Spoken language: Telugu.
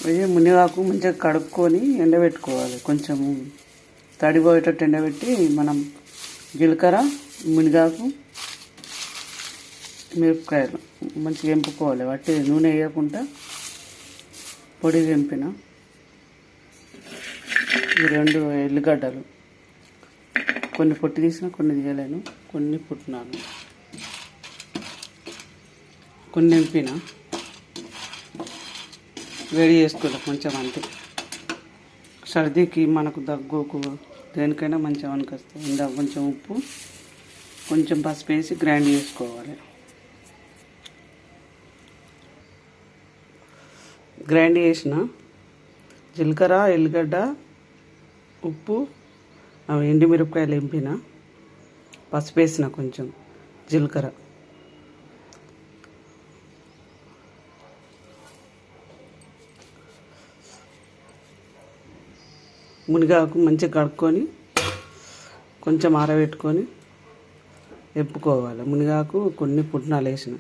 మునిగాకు మంచిగా కడుక్కొని ఎండబెట్టుకోవాలి. కొంచెం తడిపోయేటట్టు ఎండబెట్టి మనం జీలకర్ర, మునిగాకు, మిరపకాయలు మంచిగా ఎంపుకోవాలి. వాటి నూనె వేయకుండా పొడి వెంపిన ఈ 2 ఎల్లిగడ్డలు, కొన్ని పొట్టి తీసిన, కొన్ని తీయలేను, కొన్ని పుట్టినాను, కొన్ని ఎంపిన వేడి చేసుకుంటాం కొంచెం అంతే. సర్దీకి మనకు దగ్గుకు దేనికైనా మంచిగా వస్తుంది. ఇందాక కొంచెం ఉప్పు, కొంచెం పసుపు వేసి గ్రైండ్ చేసుకోవాలి. గ్రైండ్ చేసిన జీలకర్ర, ఎల్లిగడ్డ, ఉప్పు, ఎండుమిరపకాయలు ఎంపిన, పసుపు వేసిన, కొంచెం జీలకర్ర, మునిగాకు మంచిగా కడుక్కొని కొంచెం ఆరబెట్టుకొని ఎప్పుకోవాలి. మునిగాకు కొన్ని పుట్నాలు వేసిన.